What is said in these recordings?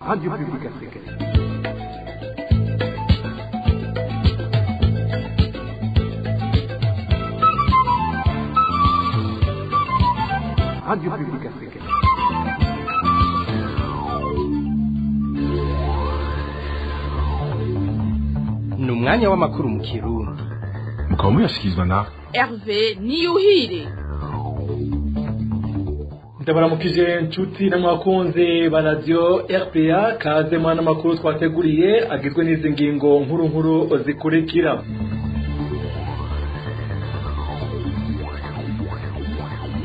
Radio Publique Africaine. Radio Publique Africaine. Ni umwanya w'amakuru mu Kirundi. Mukaba muyashyikirizwa na Hervé Niyuhire. Ndabaramukije nshuti n'abakunzi ba radio RPA, kaze mu makuru twateguriye agizwe n'izi ngingo nkuru zikurikira.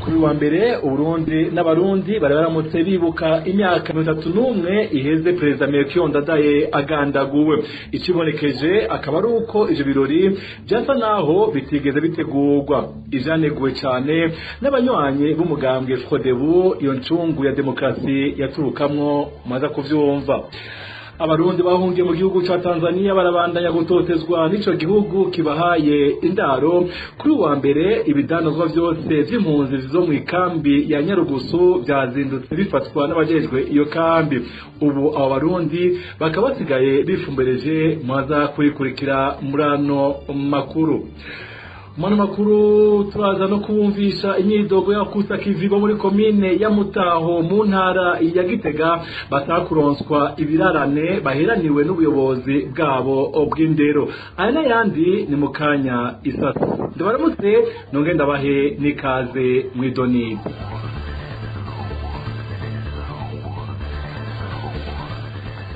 Kuri wa mbere Uburundi n'abarundi bari baramutse bibuka imyaka 31 iheze President Melchior Ndadaye agandaguwe. Ikibonekeje akaba ari uko ivyo birori byasa naho bitigeze bitegurwa, ijaneguwe cyane n'abanywanyi b'umugambwe Frodebu, iyo ncungu ya demokrasi yaturukamwo maza kuvyumva. Abarundi bahungiye mu gihugu ca Tanzania barabandanya gutotezwa n'ico gihugu kibahaye indaro. Kuri wa mbere ibidanozwa vyose vy'impunzi zo mu ikambi ya Nyarugusu byazindutse bifatwa n'abajejwe iyo kambi. Ubu abo barundi bakaba basigaye bifumbereje mwaza kurikurikira murano makuru. Mwana makuru turaza no kubumvisha imyidogo y'abakusa kivibo muri komine ya Mutaho mu ntara ya Gitega batakuronswa ibirarane baheraniwe n'ubuyobozi bwabo bw'indero. Aya n'ayandi ni mukanya isasa. Ndabaramutse nonge ndabahe nikaze mwidonidi.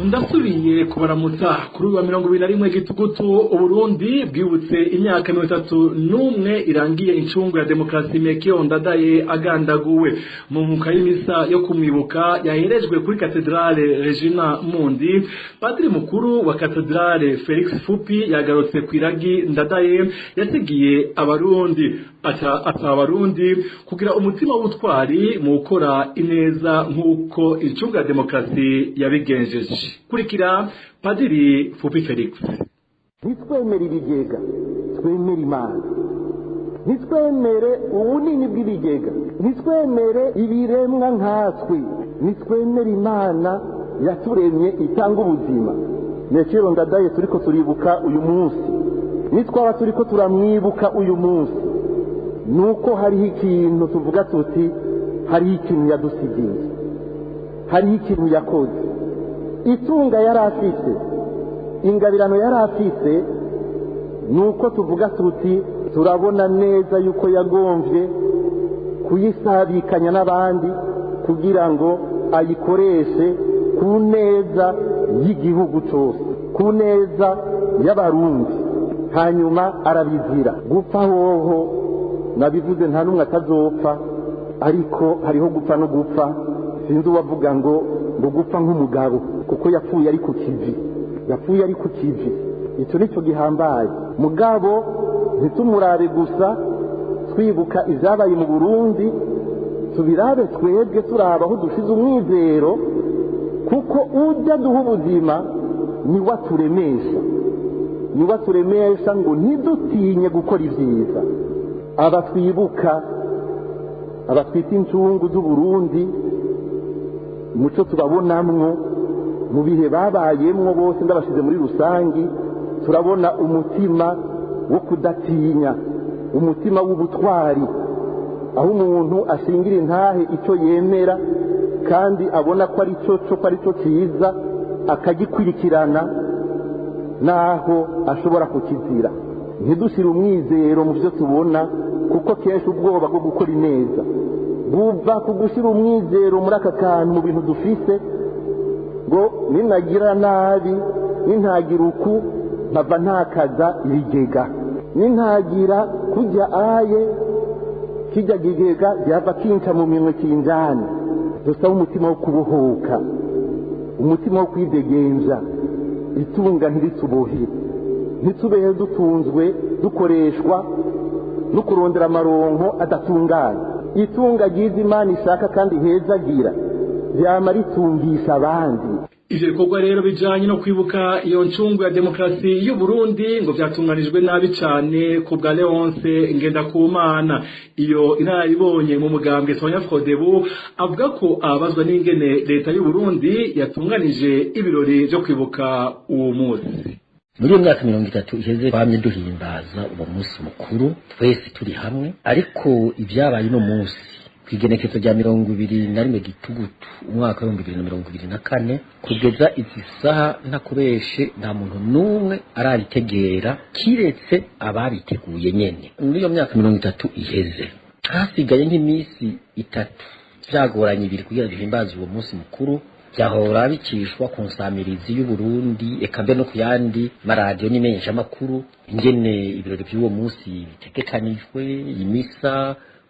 Ndasubiye kubaramutsa kuri wa 21 Gitugutu Uburundi bwibutse imyaka 31 irangiye incungu ya demokrasi Melchior Ndadaye agandaguwe. Mu muka y'imisa yo kumwibuka yaherejwe kuri Katedrale Regina Mundi, padiri mukuru wa Katedrale Felix Fupi yagarutse kwiragi Ndadaye yasigiye abarundi. Ata abarundi kugira umutima w'ubutwari mu gukora ineza nk'uko incungu ya demokrasi yabigenjeje. Kurikira padiri Fupi Felix. Nitwemere ibigega, twemere Imana. Nitwemere ubunini bw'ibigega, nitwemere ibiremwa nkatwe, nitwemere Imana yaturemye itanga ubuzima. Melchior Ndadaye turiko turibuka uyu munsi, nitwaba turiko turamwibuka uyu munsi, nuko hariho ikintu tuvuga tuti hariho ikintu yadusigiye, hariho ikintu yakoze. Itunga yari afite, ingabirano yari afite, nuko tuvuga tuti turabona neza yuko yagomvye kuyisabikanya n'abandi kugira ngo ayikoreshe ku neza y'igihugu cyose, ku neza y'abarundi. Hanyuma arabizira gupfa hoho nabivuze nta numwe atazopfa, ariko hariho gupfa no gupfa. Sinzi uwavuga ngo gupfa nk'umugabo, kuko yapfuye ari ku kivi, yapfuye ari ku kivi. Icyo nicyo gihambaye. Mugabo ntitumurabe gusa twibuka izabaye mu Burundi, tubirabe twebwe turaba aho dushize umwizero, kuko ujya duha ubuzima ni waturemesha, ni waturemesha ngo ntidutinye gukora ibyiza. Abatwibuka, abatwita incungu z'Uburundi, umuco tubabonamwo mu bihe babayemwo bose ndabashize muri rusangi, turabona umutima wo kudatinya, umutima w'ubutwari, aho umuntu ashingira intahe icyo yemera kandi abona ko ari cyo cyiza akagikurikirana naho ashobora kukizira. Ntidushire umwizero mu byo tubona, kuko kenshi ubwoba bwo gukora ineza buva ku gushyira umwizero muri aka kantu mu bintu dufise, ngo ninagira nabi, nintagira uku nkava ntakaza ibigega, nintagira kujya aye kijya gigega byava kinca mu minwe kinjana. Dusaba umutima wo kubohoka, umutima wo kwidegenza. Itunga ntiritubohe, ntitubehe dutunzwe dukoreshwa no kurondera amaronko adatunganye. Itunga ryiza Imana ishaka kandi hezagira ryama ritungisha abandi. Ivyo bikorwa rero bijanye no kwibuka iyo ncungu ya demokrasi y'u Burundi ngo vyatunganijwe nabi cane ku bwa Leonce Ngendakumana. Iyo inaribonye mu mugambwe Sonya Frodebu avuga ko abazwa n'ingene leta y'u Burundi yatunganije ibirori vyo kwibuka uwo munsi. Muri myaka 30 iheze bamye duhimbaza uwo munsi mukuru twese turi hamwe, ariko ibyabaye no munsi kwigenekezo rya 21 Gitugutu umwaka wa 2024 kugeza izi saha ntakubeshe nta muntu numwe araritegera kiretse ababiteguye nyene. Muri iyo myaka 30 iheze hasigaye nk'imisi 3 byagoranye ibiri kugira duhimbaze uwo munsi mukuru, byahora bicishwa ku nsamirizi y'u Burundi eka mbe no kuyandi maradiyo n'imenyesha makuru ingene ibirori by'uwo munsi bitegekanijwe, imisa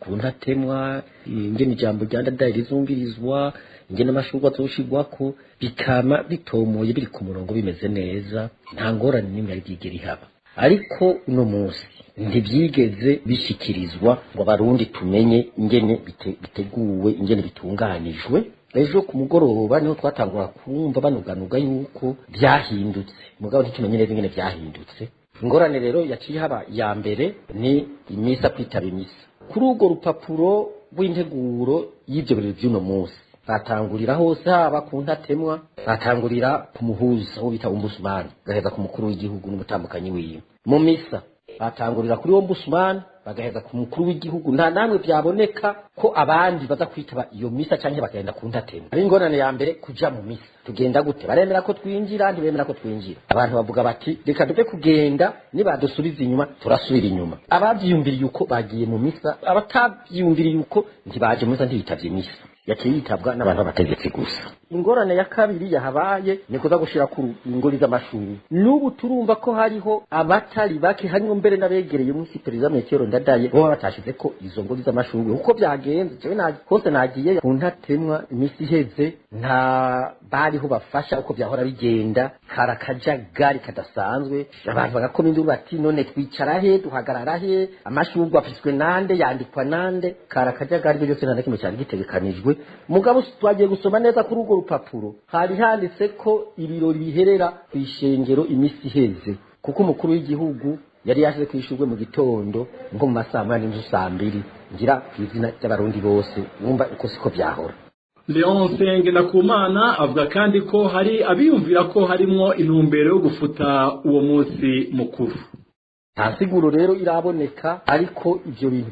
ku ntatemwa, ingene ijambo rya ndadaye rizumvirizwa, ingene amashurwa azoshigwako, bikama bitomoye biri ku murongo bimeze neza, nta ngorane n'imwe yari bwigere ihaba. Ariko uno munsi ntibyigeze bishikirizwa ngo abarundi tumenye ingene biteguwe, ingene bitunganijwe. Ejo ku mugoroba niho twatangura kumva banuganuga yuko byahindutse, mugabo ntitumenye neza ingene byahindutse. Ingorane rero yaciye haba ya mbere ni imisa kwitaba imisa. Kuri urwo rupapuro rw'integuro y'ibyo birori by'uno munsi batangurira hose, haba ku ntatemwa batangurira ku muhuza wo bita ombudsman, gaheza ku mukuru w'igihugu n'umutambukanyi wiwe. Mu misa batangurira kuri ombudsman bagaheza ku mukuru w'igihugu. Nta namwe byaboneka ko abandi baza kwitaba iyo misa canke bagenda ku ntatemwa. Ari ingorane ya mbere kuja mu misa. Tugenda gute? Baremera ko twinjira, ntibemera ko twinjira. Abantu bavuga bati reka duve kugenda, nibadusubiza inyuma turasubira inyuma. Abavyiyumviriye uko bagiye mu misa, abatavyiyumviriye uko ntibaje mu misa, ntibitavye misa. Yaciye yitabwa n'abantu b'abategetsi gusa. Ingorane ya kabiri yahabaye ni kuza gushira ku ingori z'amashuri. N'ubu turumva ko hariho abatari bake, harimo mbere n'abegereye munsi perezida Metero Ndadaye bo batashize ko izo ngori z'amashuri. Uko byagenze jewe hose nagiye ku ntatemwa imisi iheze, nta bariho bafasha uko byahora bigenda, karakajagari kadasanzwe. Abantu bagakoma induru bati none twicara he, duhagarara he, amashurwa afiswe nande, yandikwa nande, karakajagari byose nta kimwe cyari gitegekanijwe. Mugabo twagiye gusoma neza kuri urwo rupapuro hari handitse ko ibirori biherera ku ishengero imisi iheze, kuko umukuru w'igihugu yari yashize kwishurwe mu gitondo ngo mu masaha 8:02 ngira kwizina cy'abarundi bose. Wumva uko siko byahora. Leonce Ngendakumana avuga kandi ko hari abiyumvira ko harimo intumbero yo gufuta uwo munsi mukuru. Nta siguro rero iraboneka, ariko ivyo bintu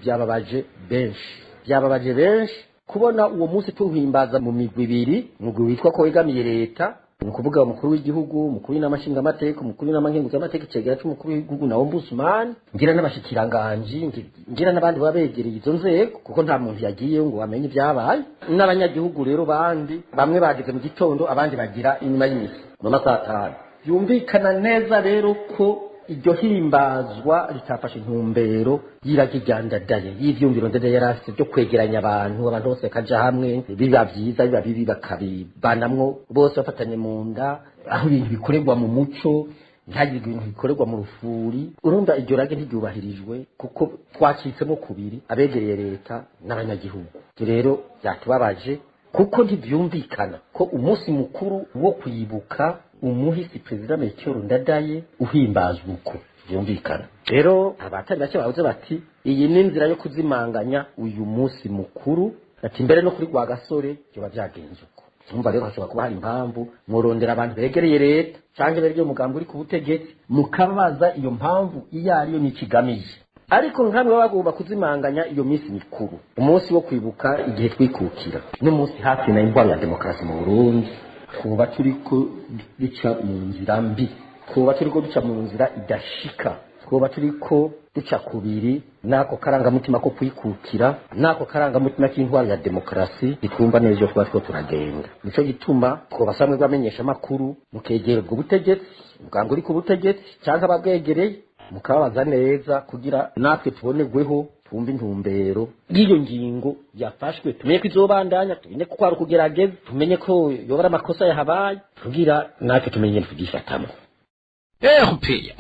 byababaje benshi kubona uwo munsi tuhimbaza mu migwi ibiri, umugwi witwa ko wegamiye leta, ni kuvuga umukuru w'igihugu, umukuru w'inamashinga amateka, umukuru w'inamankenguza amateka, icegera c'umukuru w'igihugu na ombudsman, ngira n'abashikiranganje, ngira n'abandi babegereye izo nzego, kuko nta muntu yagiye ngo amenye ibyabaye. N'abanyagihugu rero bandi bamwe bageze mu gitondo, abandi bagira inyuma y'imisi mu masaha 5. Yumvikana neza rero ko iryo himbazwa ritafashe intumbero y'iragigandadaye y'ivyumviro ndende yarafite byo kwegeranya abantu bose kaja hamwe, biba byiza biba bibi bakabibanamwo bose bafatanye mu nda, aho ibintu bikorerwa mu muco ntagire ibintu bikorerwa mu rufuri. Urumva iryo rage ntiryubahirijwe kuko twacitsemo kubiri, abegereye leta n'abanyagihugu. Rero byatubabaje kuko ntibyumvikana ko umunsi mukuru wo kwibuka umuhisi perezida Metero Ndadaye uhimbazwa uko byumvikana. Rero abatari bake bavuze bati iyi ni inzira yo kuzimanganya uyu munsi mukuru, ati mbere no kuri gwa gasore byo byagenze uko. Umva rero hashobora kuba hari impamvu murondera abantu begereye leta cyangwa begereye umugambi uri ku butegetsi, mukabaza iyo mpamvu iyo ariyo n'ikigamije. Ariko nkamwe bagomba kuzimanganya iyo minsi mikuru, umunsi wo kwibuka igihe twikukira n'umunsi hafi na indwara ya demokrasi mu Burundi. Kuba turiko duca mu nzira mbi, kuba turiko duca mu nzira idashika, kuba turiko duca kubiri nako karangamutima ko kwikukira, nako karangamutima k'intwaro ya demokrasi bitwumva neza ko twatwo turagenda. Nico gituma ko basamwe bamenyesha makuru mukegera ubwo butegetsi, ubwango uri ku butegetsi cyangwa ababwegereye, mukabaza neza kugira natwe tubonerweho twumva intumbero y'iyo ngingo yafashwe, tumenye ko izobandanya, tumenye ko kwari kugerageza, tumenye ko yobora amakosa yahabaye, kugira natwe tumenye tugifatamo. RPA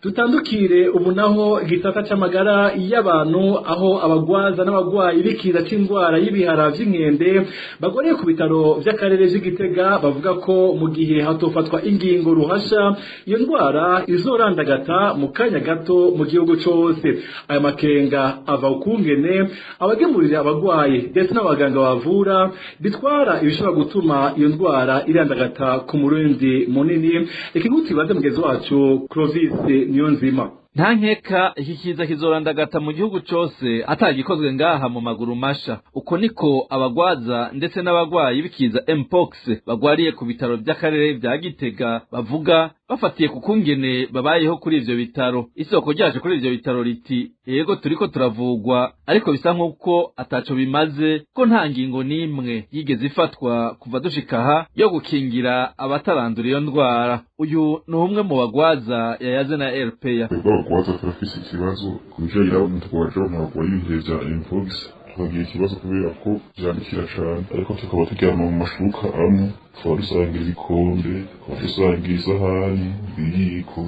Tutandukire ubu naho igisata c'amagara y'abantu aho abagwaza n'abagwayi bikiza c'indwara y'ibihara vy'inkende bagoreye ku bitaro vy'akarere vy'Igitega bavuga ko mu gihe hatofatwa ingingo ruhasha iyo ndwara izorandagata mu kanya gato mu gihugu cose. Aya makenga ava ukungene abagemurira abagwayi ndetse n'abaganga bavura bitwara ibishobora gutuma iyo ndwara irandagata ku murundi munini. Ikiguti baze mugezi wacu Clovis Niyonzima. Nta nkeka iki kiza kizorandagata mu gihugu cose atagikozwe ngaha mu maguru masha. Uko niko abagwaza ndetse n'abagwayi bikiza mpox bagwariye ku bitaro by'akarere vya Gitega bavuga bafatiye kukungene babayeho kuri ivyo bitaro. Isoko ryaje kuri ivyo bitaro riti yego turiko turavugwa ariko bisa nk'uko ataco bimaze ko nta ngingo n'imwe yigeze ifatwa kuva dushikaha yo gukingira abatarandura iyo ndwara. Uyu ni umwe mu bagwaza yayaze na RPA. Abagwaza turafise ikibazo kubijanye n'abantu twaje bagwaye ibiheza mpox twagiye ikibazo kubera ko vyandikira cane ariko tukaba turyama mu mashuka amwe tukaba dusangira ibikombe tukaba dusangira isahani ibiyiko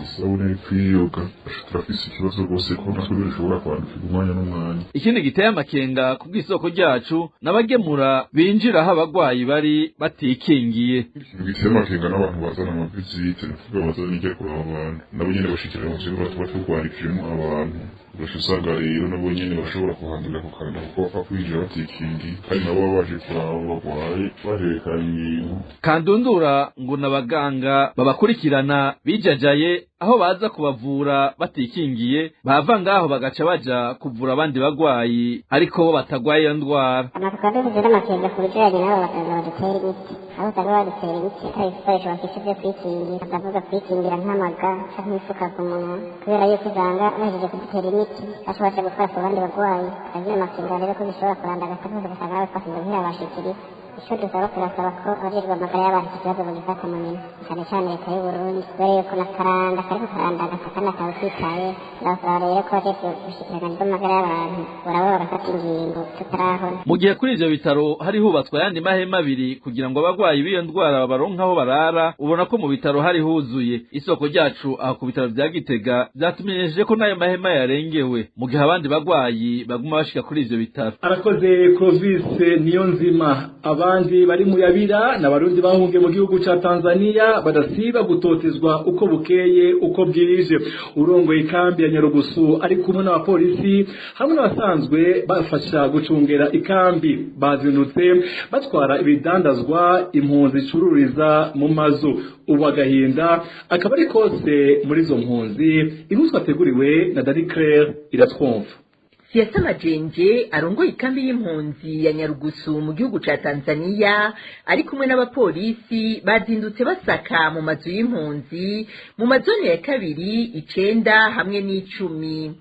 isabune kwiyoga turafise ikibazo rwose ko natwe dushobora kwandikira umwanya n'umwanya. Ikindi giteye amakenga ku bw'isoko ryacu n'abagemura binjira aho abagwayi bari batikingiye. Giteye amakenga n'abantu bazana amavizite kuvuga bazana ijya kuraba abantu nabo nyene bashikira mu kigo tuba turwarikiyemo abantu usanga rero nabo nyene bashobora kuhandira ku kantu kuko bapfa kwinjira batikingiye kandi nabo baje kuraba bagwaye baherekanye ibintu. Kandundura ngo n'abaganga babakurikirana bijajaye aho baza kubavura batikingiye bava ngaho bagaca baja kuvura abandi bagwayi ariko bo batagwaye iyo ndwara. Amakuru y'ubuzima n'amakenga ku bijanye n'abo baganga badutera imiti aho usanga badutera imiti atari ibikoresho bafise vyo kwikingira ndavuga kwikingira nk'amaga canke imifuka ku munwa kubera yuko usanga bahejeje kudutera imiti bashobora gukora ku bandi bagwayi agira amakenga rero ko bishobora kurandagata rwose ugasanga babifashe ngo ntibabashikire. Ico dusaba turasaba ko abajejwe amagara y'abantu ikibazo bagifata mu minwe cane cane leta y'Uburundi kubera yuko n'akaranda kariko karandagata kandi akabititaye. Ndasaba rero ko abajejwe gushikirana n'amagara y'abantu borabo bagafata ingingo tutarahona. Mu gihe kuri ivyo bitaro hari hubatswe ayandi mahema abiri kugira ngo abagwayi b'iyo ndwara baronke aho barara, ubona ko mu bitaro hari huzuye. Isoko ryacu aho ku bitaro vya Gitega vyatumenyesheje ko n'ayo mahema yarengewe mu gihe abandi bagwayi baguma bashika kuri ivyo bitaro. Arakoze Clovis Niyonzima. Abandi bari mu yabira n'abarundi bahungiye mu gihugu ca Tanzania badasiba gutotezwa uko bukeye uko bwije. Urongoye ikambi ya Nyarugusu ari kumwe n'abapolisi hamwe n'abasanzwe bafasha gucungera ikambi bazindutse batwara ibidandazwa impunzi cururiza mu mazu. Ubu agahinda akaba ari kose muri zo mpunzi. Inkuru twateguriwe na Dani Claire iratwumva. Siasa Majenje arongoye ikambi y'impunzi ya Nyarugusu mu gihugu ca Tanzania ari kumwe n'abapolisi bazindutse basaka mu mazu y'impunzi mu mazone ya 2, 9 hamwe n'10.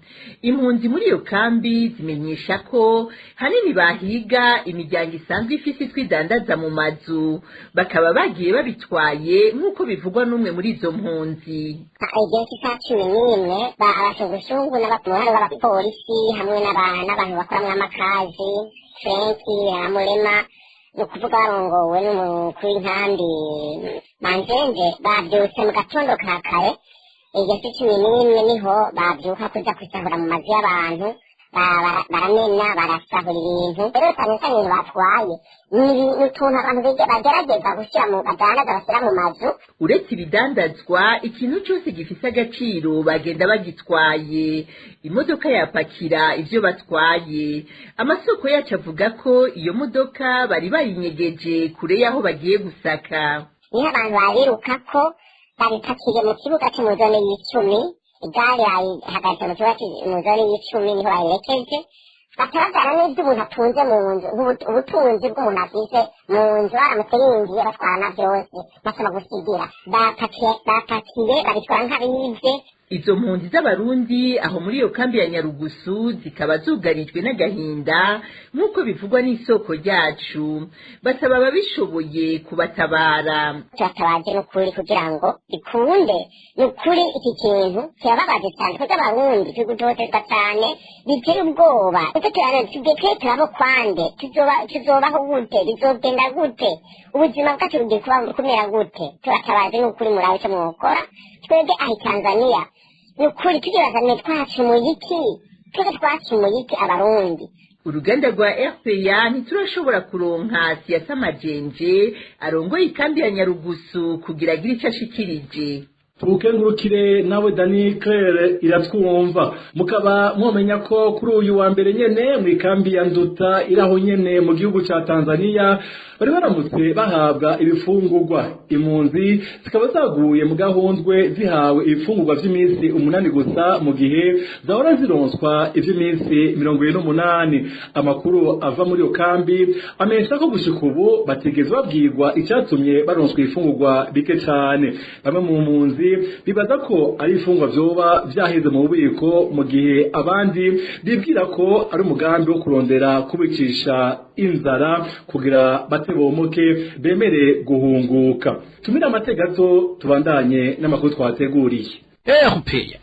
Impunzi muri iyo kambi zimenyesha ko hanini bahiga imiryango isanzwe ifise twidandaza mu mazu bakaba bagiye babitwaye nk'uko bivugwa n'umwe muri izo mpunzi. Igihe cy'icumi n'imwe abashungushungu n'abapolisi b'abapolisi hamwe n'abantu bakoramwo amakazi Frenki Amurema ni ukuvuga barongowe n'umukuru w'inkambi Manjenje bavyutse mu gatondo ka kare. Igihe cy'icumi n'imwe niho bavyuka kuja kwisahura mu mazu y'abantu baramena barasahura ibintu rero cyane cyane ibintu batwaye ni utuntu abantu bagerageza gushyira mu badandaza bashyira mu mazu. Uretse ibidandazwa ikintu cyose gifise agaciro bagenda bagitwaye. Imodoka yapakira ivyo batwaye. Amasoko yacu avuga ko iyo modoka bari bayinyegeje kure yaho bagiye gusaka. Niho abantu bariruka ko babipakiriye mu kibuga cyo mu zone y'10. Igare hagati mu kibuga mu zone y'10 niho bayerekeje. Bataragara n'ibyo umuntu atunze mu nzu ubutunzi bw'umuntu afise mu nzu aramutse yinjiye batwara byose basaba gusigira bapakiye babitwara nk'abivye. Izo mpunzi z'abarundi aho muri iyo kambi ya Nyarugusu zikaba zugarijwe n'agahinda nk'uko bivugwa n'isoko ryacu. Basaba ababishoboye kubatabara. Turatabaje n'ukuri kugira ngo bikunde n'ukuri iki kintu cyababaje cyane kuko abarundi tugutotezwa cyane bitera ubwoba. Tugeke turabo kwande tuzobaho gute bizogenda gute ubuzima bwacu bugiye kumera gute. Turatabaje n'ukuri murabe icyo mwokora twebwe aho Tanzania ni ukuri tugeragane twacumuye iki twese twacumuye iki abarundi. uruganda rwa RPA ntiturashobora kuronka Siasa Majenje arongoye ikambi ya Nyarugusu kugira agire icyo ashikirije. Tukengurukire nawe Dani Claire iratwumva mukaba mwomenya ko kuri uyu wa mbere nyene mu ikambi ya Nduta iraho nyene mu gihugu ca Tanzania bari baramutse bahabwa ibifungurwa impunzi zikaba zaguye mu gahundwe zihawe ibifungurwa vy'iminsi 8 gusa mu gihe zahora zironswa ivy'iminsi 28. Amakuru ava muri iyo kambi amenyesha ko gushika ubu batigeze babwirwa icyatumye baronswa ifungurwa bike cyane. Bamwe mu mpunzi bibaza ko ari ifungwa vyoba vyaheze mu bubiko mu gihe abandi bibwira ko ari umugambi wo kurondera kubicisha inzara kugira batebomoke bemere guhunguka. Tumira amategazo tubandanye n'amakuru twateguriye. RPA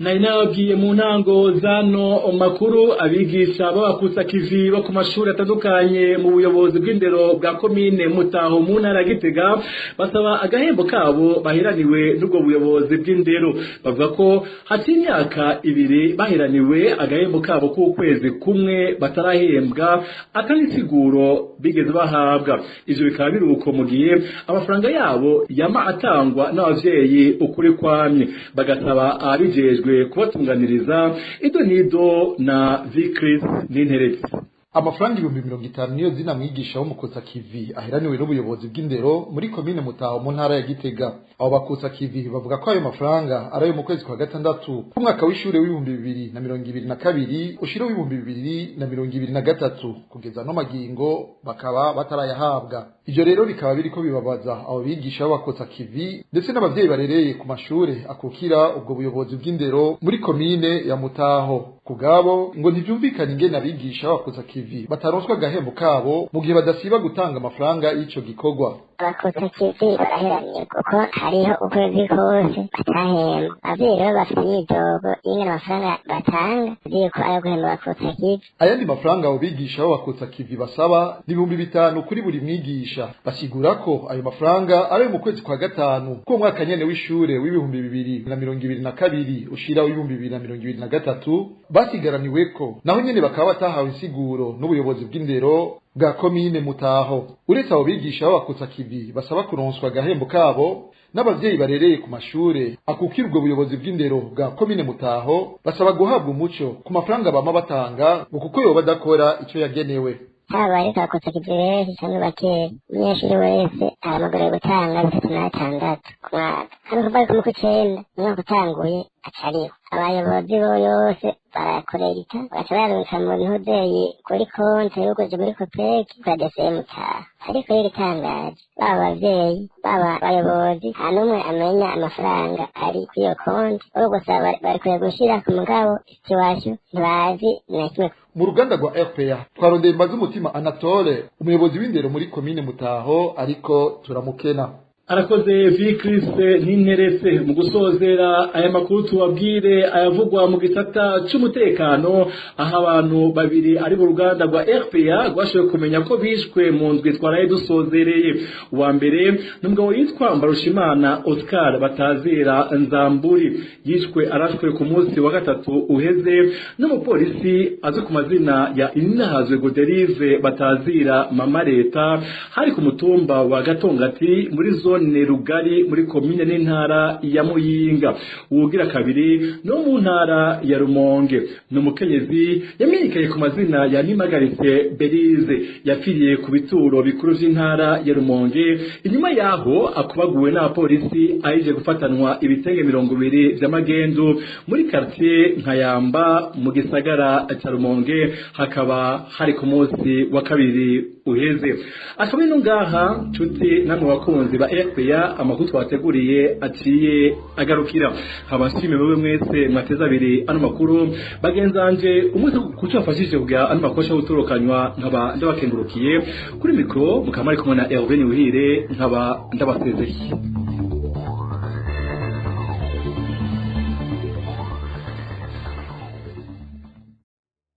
Nainabwiye mu ntango zano makuru abigisha babakutsa kivi bo ku mashuri atandukanye mu buyobozi bw'indero bwa komine Mutaho mu ntara ya Gitega basaba agahembo kabo bahiraniwe n'ubwo buyobozi bw'indero. Bavuga ko hati imyaka 2 bahiraniwe agahembo kabo k'ukwezi kumwe batarahembwa atanisiguro bigeze bahabwa. Ivyo bikaba biruko mu gihe amafaranga yabo yama atangwa n'abavyeyi ukuri kwamye. Bagasaba abijejwe kubatunganiriza idonido na Vikris n'interetse. Amafaranga 50,000 niyo zina mwigisha wo mukotsa kivi aheraniwe n'ubuyobozi bw'indero muri komine Mutaho mu ntara ya Gitega. Abo bakotsa kivi bavuga ko ayo mafaranga arayo mu kwezi kwa gatandatu umwaka w'ishure w'2022 ushira w'2023 kugeza no magingo bakaba batarayahabwa. Ivyo rero bikaba biriko bibabaza abo bigisha b'abakotsa kivi ndetse n'abavyeyi barereye ku mashure akukira ubwo buyobozi bw'indero muri komine ya Mutaho. Kugabo ngo ntivyumvikana ingene abigisha b'abakotsa kivi bataronswa agahembo kabo mu gihe badasiba gutanga amafaranga y'ico gikorwa. Abakotsa kivi baraheraniye kuko hariho ukwezi kose batahembwa. Abavyeyi rero bafite imyidogo y'ingene amafaranga batanga agiye ko ayo guhemba abakotsa kivi. Ayandi mafaranga abo bigisha b'abakotsa kivi basaba ni 5,000 kuri buri mwigisha. Basigura ko ayo mafaranga ari mu kwezi kwa gatanu ko mwaka nyene w'ishure w'2022 ushira w'2023 basigaraniweko naho nyene bakaba batahawe insiguro n'ubuyobozi bw'indero bwa komine Mutaho. Uretse abo bigisha b'abakotsa kivi basaba kuronswa agahembo kabo n'abavyeyi barereye ku mashure akukira ubwo buyobozi bw'indero bwa komine Mutaho basaba guhabwa umuco ku mafaranga bama batanga kuko yoba badakora ico yagenewe. Haba ariko abakotsa kivi benshi cyangwa bake umunyeshuri wese ahamagariwe gutanga 36 ku mwaka. Hano kuva ku mwaka 9 umwaka utanguye acariho abayobozi bo yose barakorera ita baca barunka mu ntuzeyi kuri konti y'ukoje muri kopeki kwa Mutaho. Ariko rero itangaje baba abavyeyi baba abayobozi nta n'umwe amenya amafaranga ari kuri iyo konti ahubwo gusa barikuye gushira ku mugabo ikiwasho ntibazi na kimwe. Mu ruganda rwa RPA twarondeye Mbazumutima Anatole umuyobozi w'indero muri komine Mutaho ariko turamukena. Arakoze Vikris n'interetse mu gusozera aya makuru tubabwire ayavugwa mu gisata cy'umutekano aho abantu babiri ari mu ruganda rwa RPA rwashoboye kumenya ko bishwe mu ndwi twaraye dusozereye. Uwa mbere n'umugabo yitwa Mbarushimana Oscar batazira Nzamburi yishwe arashwe ku munsi wa gatatu uheze n'umupolisi azwi ku mazina ya Inahazwe Goderive batazira Mama Leta hari ku mutumba wa Gatongati muri zone Rugari muri komine n'intara ya Muyinga. Uwugira kabiri no mu ntara ya Rumonge n'umukenyezi yamenyekaye ku mazina ya Nimagaritse Berize yapfiriye ku bituro bikuru vy'intara ya Rumonge inyuma yaho akubaguwe n'abapolisi ayije gufatanwa ibitenge 200 vy'amagendu muri quartier Nkayamba mu gisagara ca Rumonge hakaba hari ku munsi wa kabiri uheze. Akaba ino ngaha nshuti namwe bakunzi ba RPA amakuru twateguriye aciye agarukira. Habashime wewe mwese mwateza abiri ano makuru bagenzanje umunsi kucafashije kugira ano makosha uturukanywa nkaba ndabakengurukiye kuri mikro mukamari kumwe na Elvin Uhire nkaba ndabasezeye.